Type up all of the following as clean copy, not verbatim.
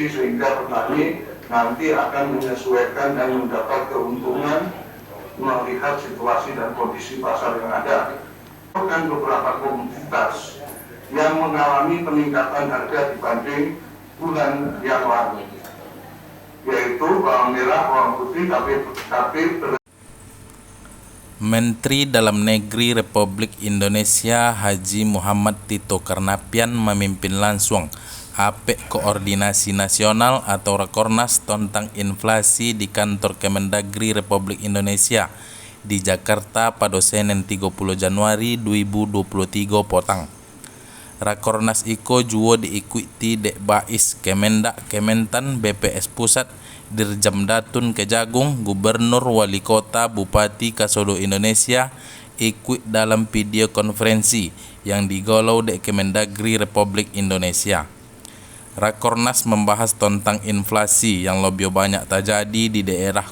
konsumsi sehingga petani nanti akan menyesuaikan dan mendapat keuntungan melihat situasi dan kondisi pasar yang ada. Kan beberapa komoditas yang mengalami peningkatan harga dibanding bulan yang lalu, yaitu bawang merah, bawang putih, cabai. Menteri Dalam Negeri Republik Indonesia Haji Muhammad Tito Karnapian memimpin langsung APEC Koordinasi Nasional atau Rakornas tentang inflasi di kantor Kemendagri Republik Indonesia di Jakarta pada Senin 30 Januari 2023 potang. Rakornas iko juo diikuti Dek Bais Kemendak Kementan BPS Pusat Dirjam Datun Kejagung Gubernur Wali Kota Bupati Kasodo Indonesia ikut dalam video konferensi yang digolau Dek Kemendagri Republik Indonesia. Rakornas membahas tentang inflasi yang lebih banyak terjadi di daerah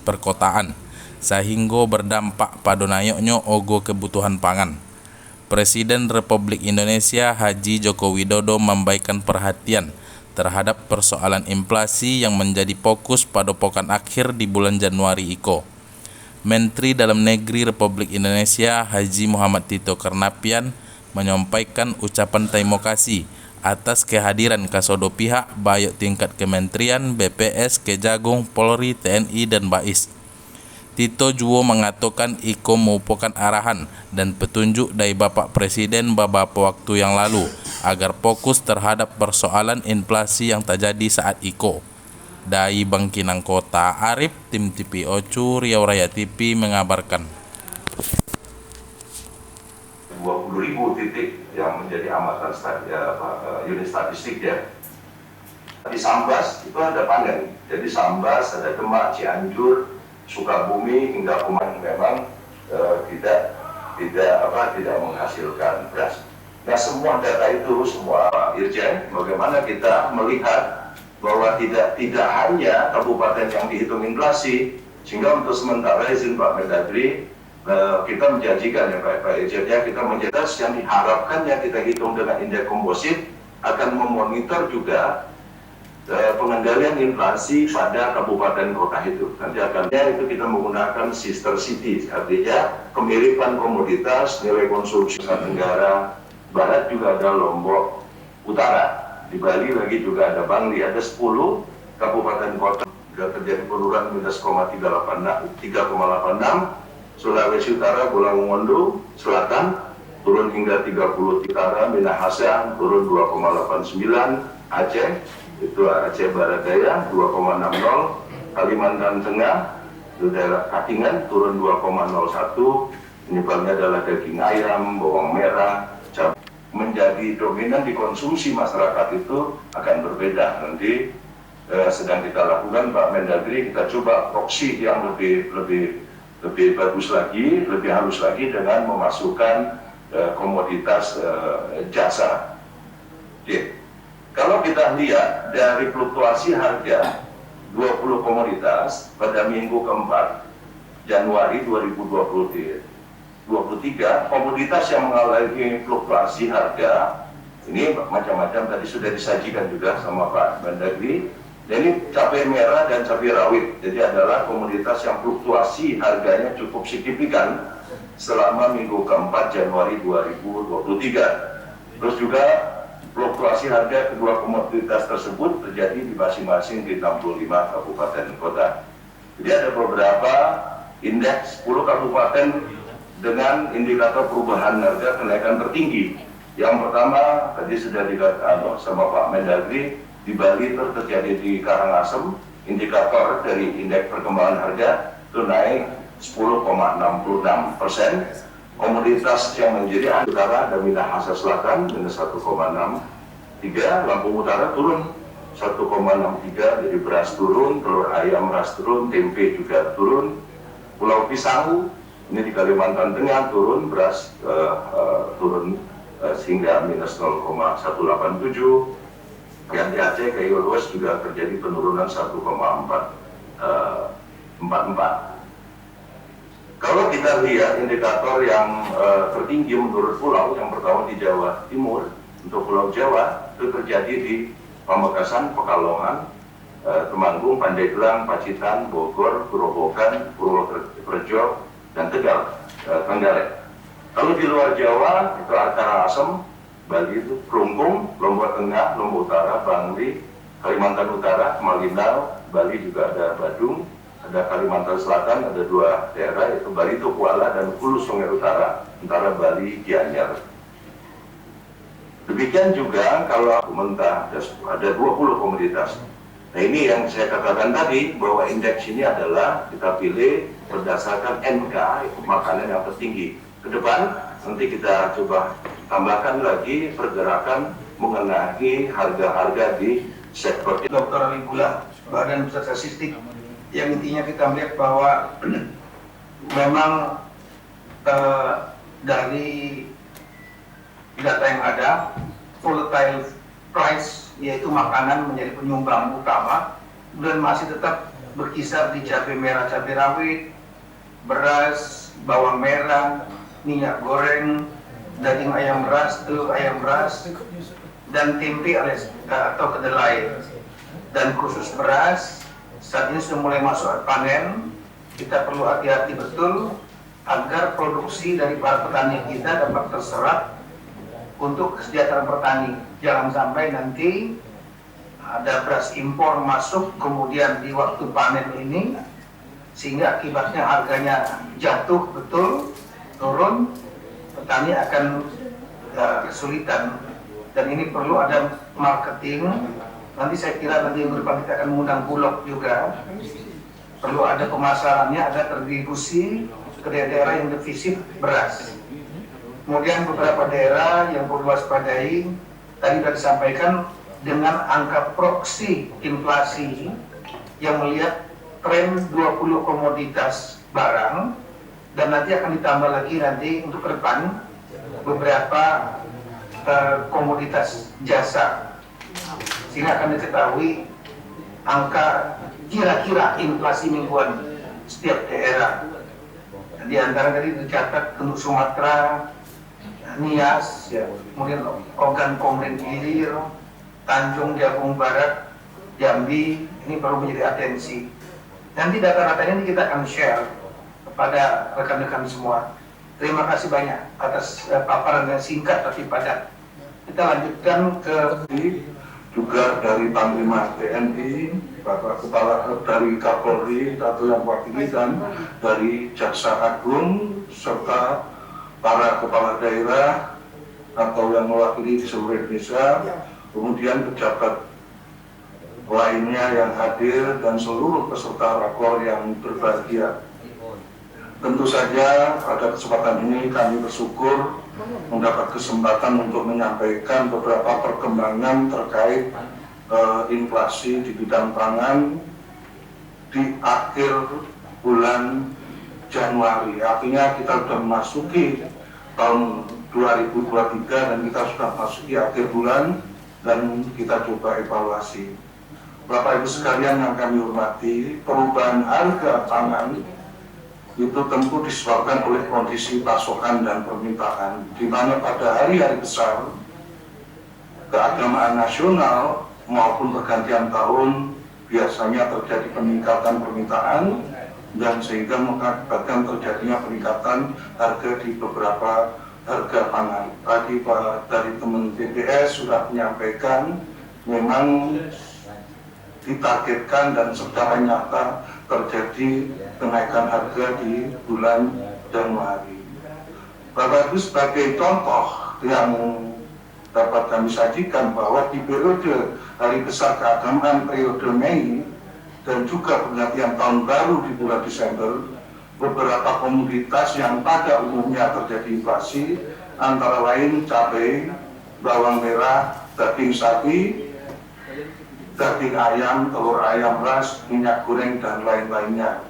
perkotaan sehingga berdampak pada naiknya ogo kebutuhan pangan. Presiden Republik Indonesia Haji Joko Widodo memberikan perhatian terhadap persoalan inflasi yang menjadi fokus pada pekan akhir di bulan Januari iko. Menteri Dalam Negeri Republik Indonesia Haji Muhammad Tito Karnapian menyampaikan ucapan terima kasih atas kehadiran kasodo pihak baik tingkat kementerian, BPS, Kejagung, Polri, TNI, dan Bais. Tito juga mengatakan iko merupakan arahan dan petunjuk dari Bapak Presiden beberapa waktu yang lalu agar fokus terhadap persoalan inflasi yang terjadi saat iko. Dari Bangkinang Kota, Arif, tim TV Ocu, Riau Raya TV mengabarkan. 20.000 titik yang menjadi amatan unit statistik ya. Di Sambas itu ada panen, jadi Sambas, ada Demak, Cianjur, Sukabumi hingga Kuman memang tidak menghasilkan beras. Nah, semua data itu, semua Irjen, bagaimana kita melihat bahwa tidak hanya kabupaten yang dihitung inflasi, sehingga untuk sementara izin Pak Mendagri kita menjanjikan ya Pak Irjen ya, kita menjadi yang diharapkannya kita hitung dengan indeks komposit akan memonitor juga pengendalian inflasi pada kabupaten kota itu. Nanti itu kita menggunakan sister city, artinya kemiripan komoditas, nilai konsumsi Nusa Tenggara Barat juga ada Lombok Utara, di Bali lagi juga ada Bangli, ada 10 kabupaten kota sudah terjadi penurunan minus 3,86, Sulawesi Utara, Bolangondo Selatan turun hingga 30, Utara, Minahasa turun 2,89, Aceh itu Aceh Barat Daya 2,60, Kalimantan Tengah itu daerah Katingan turun 2,01. Penyebabnya adalah daging ayam, bawang merah, cabai menjadi dominan dikonsumsi masyarakat itu akan berbeda. Nanti sedang kita lakukan Pak Mendagri, kita coba proksi yang lebih bagus lagi, lebih halus lagi dengan memasukkan komoditas jasa. Oke. Kalau kita lihat dari fluktuasi harga 20 komoditas pada minggu keempat Januari 2023, komoditas yang mengalami fluktuasi harga ini macam-macam tadi sudah disajikan juga sama Pak Mendagri. Dan ini cabai merah dan cabai rawit, jadi adalah komoditas yang fluktuasi harganya cukup signifikan selama minggu keempat Januari 2023. Terus juga fluktuasi harga kedua komoditas tersebut terjadi di masing-masing di 65 kabupaten kota. Jadi ada beberapa indeks 10 kabupaten dengan indikator perubahan harga kenaikan tertinggi. Yang pertama tadi sudah dikatakan sama Pak Mendagri, di Bali terjadi di Karangasem, indikator dari indeks perkembangan harga itu naik 10,66%. Komoditas yang menjadi utara ada Minahasa Selatan minus 1,63, Lampung Utara turun 1,63, jadi beras turun, telur ayam ras turun, tempe juga turun. Pulau Pisang ini di Kalimantan Tengah turun, beras turun sehingga minus 0,187. Yang di Aceh Kayu Luas juga terjadi penurunan 1,44. Kalau kita lihat indikator yang tertinggi menurut pulau, yang pertama di Jawa Timur, untuk Pulau Jawa itu terjadi di Pamekasan, Pekalongan, Temanggung, Pandeglang, Pacitan, Bogor, Gerobokan, Purwokerto, dan Tegal, Trenggalek. Kalau di luar Jawa itu Karangasem, Bali itu Kelungkung, Lombok Tengah, Lombok Utara, Bangli, Kalimantan Utara, Malinau, Bali juga ada Badung, ada Kalimantan Selatan, ada 2 daerah yaitu Bali Kuala dan Hulu Sungai Utara, antara Bali Gianyar. Demikian juga kalau mentah ada 20 komoditas. Nah ini yang saya katakan tadi, bahwa indeks ini adalah kita pilih berdasarkan NK, makanan yang tertinggi. Ke depan nanti kita coba tambahkan lagi pergerakan mengenai harga-harga di sektor. Dr. Aligula, Badan Pusat Statistik, yang intinya kita melihat bahwa memang dari data yang ada, volatile price, yaitu makanan menjadi penyumbang utama, dan masih tetap berkisar di cabai merah, cabai rawit, beras, bawang merah, minyak goreng, daging ayam beras, telur ayam beras, dan tempe atau kedelai. Dan khusus beras, saat ini sudah mulai masuk panen, kita perlu hati-hati betul agar produksi dari para petani kita dapat terserap untuk kesejahteraan petani. Jangan sampai nanti ada beras impor masuk kemudian di waktu panen ini, sehingga akibatnya harganya jatuh betul, turun, petani akan kesulitan. Dan ini perlu ada marketing. Nanti saya kira nanti minggu depan kita akan mengundang Bulog juga. Perlu ada pemasarannya, ada terdistribusi ke daerah yang defisit beras. Kemudian beberapa daerah yang perlu waspadai, tadi sudah disampaikan dengan angka proksi inflasi yang melihat tren 20 komoditas barang, dan nanti akan ditambah lagi nanti untuk ke depan beberapa komoditas jasa, sehingga akan diketahui angka kira-kira inflasi mingguan setiap daerah. Di antara tadi dicatat untuk Sumatera, Nias, ya, kemudian Ogan Komering Ilir, Tanjung Jabung Barat, Jambi, ini perlu menjadi atensi. Nanti data-datanya ini kita akan share kepada rekan-rekan semua. Terima kasih banyak atas paparan yang singkat tapi padat. Kita lanjutkan ke juga dari Panglima TNI, Bapak Kepala dari Kapolri atau yang wakili, dan dari Jaksa Agung serta para kepala daerah atau yang mewakili di seluruh Indonesia, kemudian pejabat lainnya yang hadir dan seluruh peserta rakor yang berbahagia. Tentu saja pada kesempatan ini kami bersyukur mendapat kesempatan untuk menyampaikan beberapa perkembangan terkait inflasi di bidang pangan di akhir bulan Januari. Artinya kita sudah memasuki tahun 2023 dan kita sudah memasuki akhir bulan dan kita coba evaluasi. Bapak Ibu sekalian yang kami hormati, perubahan harga pangan itu tentu disebabkan oleh kondisi pasokan dan permintaan, di mana pada hari-hari besar keagamaan nasional maupun pergantian tahun biasanya terjadi peningkatan permintaan dan sehingga mengakibatkan terjadinya peningkatan harga di beberapa harga pangan. Tadi Pak dari teman BPS sudah menyampaikan memang ditargetkan dan secara nyata terjadi kenaikan harga di bulan Januari. Bapak Ibu sebagai contoh yang dapat kami sajikan bahwa di periode Hari Besar Keagamaan periode Mei dan juga pergantian tahun baru di bulan Desember, beberapa komoditas yang pada umumnya terjadi inflasi antara lain cabai, bawang merah, daging sapi, daging ayam, telur ayam ras, minyak goreng, dan lain-lainnya.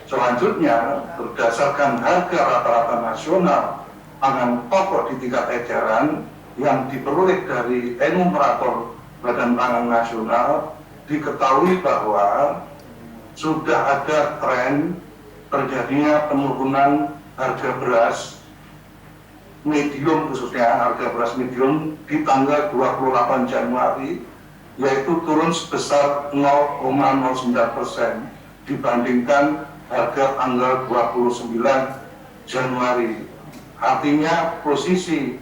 Selanjutnya, berdasarkan harga rata-rata nasional pangan pokok di tingkat eceran yang diperoleh dari enumerator Badan Pangan Nasional, diketahui bahwa sudah ada tren terjadinya penurunan harga beras medium, khususnya harga beras medium di tanggal 28 Januari yaitu turun sebesar 0,09% dibandingkan harga tanggal 29 Januari. Artinya posisi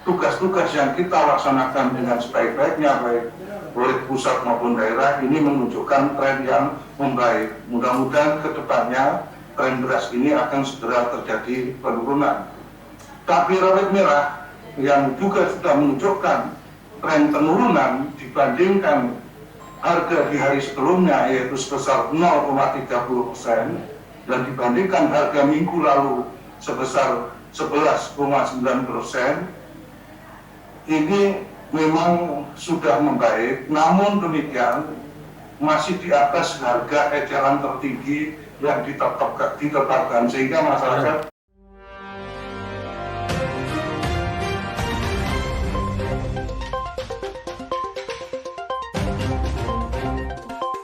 tugas-tugas yang kita laksanakan dengan sebaik-baiknya, baik oleh pusat maupun daerah, ini menunjukkan tren yang membaik. Mudah-mudahan ke depannya tren beras ini akan segera terjadi penurunan. Cabai rawit merah yang juga sudah menunjukkan tren penurunan dibandingkan harga di hari sebelumnya, yaitu sebesar 0,30%, dan dibandingkan harga minggu lalu sebesar 11,9%, ini memang sudah membaik. Namun demikian masih di atas harga eceran tertinggi yang ditetapkan, sehingga masyarakat